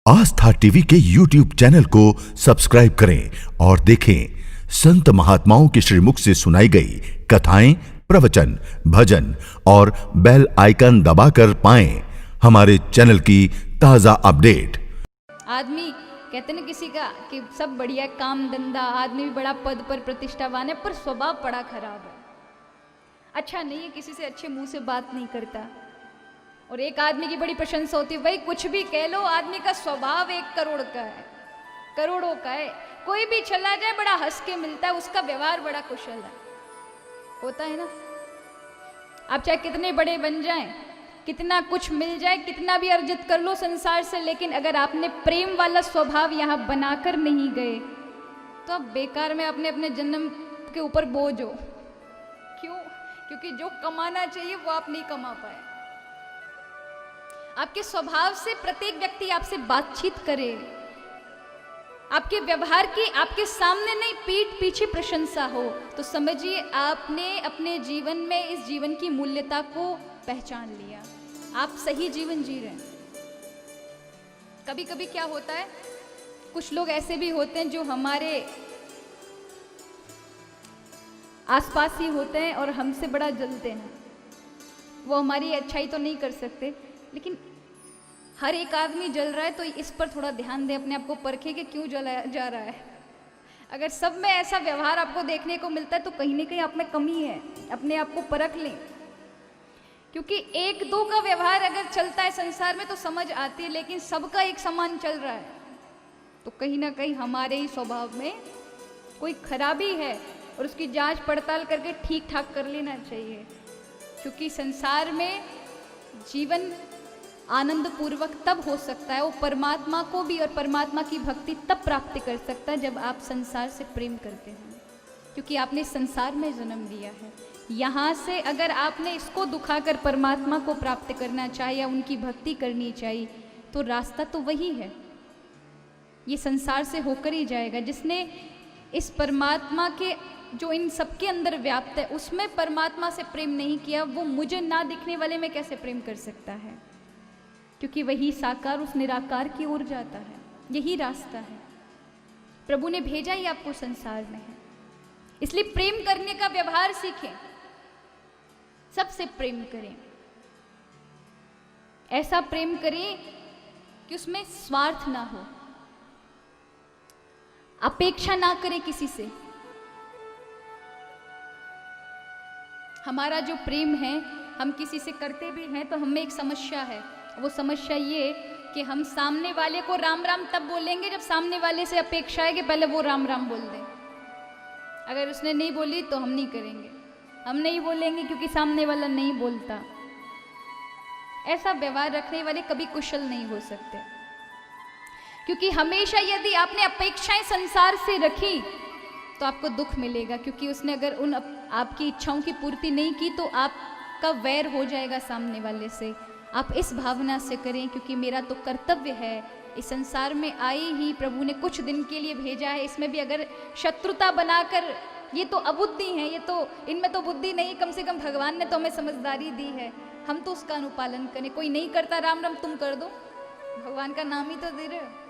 आस्था TV के YouTube channel को subscribe करें और देखें संत महात्माओं के श्रीमुख से सुनाई गई कथाएं, प्रवचन, भजन और बेल आइकन दबाकर पाएं हमारे चैनल की ताजा अपडेट। आदमी कहते ना किसी का कि सब बढ़िया काम धंधा, आदमी भी बड़ा पद पर प्रतिष्ठावान है, पर स्वभाव बड़ा खराब है, अच्छा नहीं है, किसी से अच्छे मुंह से बात नहीं करता। और एक आदमी की बड़ी प्रशंसा होती है, भाई कुछ भी कह लो, आदमी का स्वभाव 1 करोड़ का है, करोड़ों का है। कोई भी चला जाए बड़ा हंस के मिलता है, उसका व्यवहार बड़ा कुशल है, होता है ना। आप चाहे कितने बड़े बन जाएं, कितना कुछ मिल जाए, कितना भी अर्जित कर लो संसार से, लेकिन अगर आपने प्रेम वाला स्वभाव यहाँ बनाकर नहीं गए तो आप बेकार में अपने अपने जन्म के ऊपर बोझ हो। क्यों? क्योंकि जो कमाना चाहिए वो आप नहीं कमा पाए। आपके स्वभाव से प्रत्येक व्यक्ति आपसे बातचीत करे, आपके व्यवहार की आपके सामने नहीं पीठ पीछे प्रशंसा हो, तो समझिए आपने अपने जीवन में इस जीवन की मूल्यता को पहचान लिया, आप सही जीवन जी रहे हैं। कभी कभी क्या होता है, कुछ लोग ऐसे भी होते हैं जो हमारे आसपास ही होते हैं और हमसे बड़ा जलते हैं। वो हमारी अच्छाई तो नहीं कर सकते, लेकिन हर एक आदमी जल रहा है तो इस पर थोड़ा ध्यान दें, अपने आप को परखें कि क्यों जलाया जा रहा है। अगर सब में ऐसा व्यवहार आपको देखने को मिलता है तो कहीं ना कहीं आप में कमी है, अपने आप को परख लें। क्योंकि 1-2 का व्यवहार अगर चलता है संसार में तो समझ आती है, लेकिन सबका एक समान चल रहा है तो कहीं ना कहीं हमारे ही स्वभाव में कोई खराबी है, और उसकी जांच पड़ताल करके ठीक ठाक कर लेना चाहिए। क्योंकि संसार में जीवन आनंद पूर्वक तब हो सकता है, वो परमात्मा को भी और परमात्मा की भक्ति तब प्राप्त कर सकता है जब आप संसार से प्रेम करते हैं। क्योंकि आपने संसार में जन्म लिया है, यहाँ से अगर आपने इसको दुखाकर परमात्मा को प्राप्त करना चाहिए या उनकी भक्ति करनी चाहिए तो रास्ता तो वही है, ये संसार से होकर ही जाएगा। जिसने इस परमात्मा के जो इन सबके अंदर व्याप्त है उसमें परमात्मा से प्रेम नहीं किया, वो मुझे ना दिखने वाले में कैसे प्रेम कर सकता है? क्योंकि वही साकार उस निराकार की ओर जाता है, यही रास्ता है। प्रभु ने भेजा ही आपको संसार में है, इसलिए प्रेम करने का व्यवहार सीखें, सबसे प्रेम करें, ऐसा प्रेम करें कि उसमें स्वार्थ ना हो, अपेक्षा ना करें किसी से। हमारा जो प्रेम है, हम किसी से करते भी हैं तो हमें एक समस्या है, वो समस्या ये कि हम सामने वाले को राम राम तब बोलेंगे जब सामने वाले से अपेक्षा है कि पहले वो राम राम बोल दे। अगर उसने नहीं बोली तो हम नहीं करेंगे, हम नहीं बोलेंगे क्योंकि सामने वाला नहीं बोलता। ऐसा व्यवहार रखने वाले कभी कुशल नहीं हो सकते, क्योंकि हमेशा यदि आपने अपेक्षाएं संसार से रखी तो आपको दुख मिलेगा। क्योंकि उसने अगर उन आपकी इच्छाओं की पूर्ति नहीं की तो आपका वैर हो जाएगा सामने वाले से। आप इस भावना से करें, क्योंकि मेरा तो कर्तव्य है, इस संसार में आई ही प्रभु ने कुछ दिन के लिए भेजा है, इसमें भी अगर शत्रुता बनाकर, ये तो अबुद्धि है, ये तो इनमें तो बुद्धि नहीं, कम से कम भगवान ने तो हमें समझदारी दी है, हम तो उसका अनुपालन करें। कोई नहीं करता राम राम, तुम कर दो, भगवान का नाम ही तो दे रहे हो।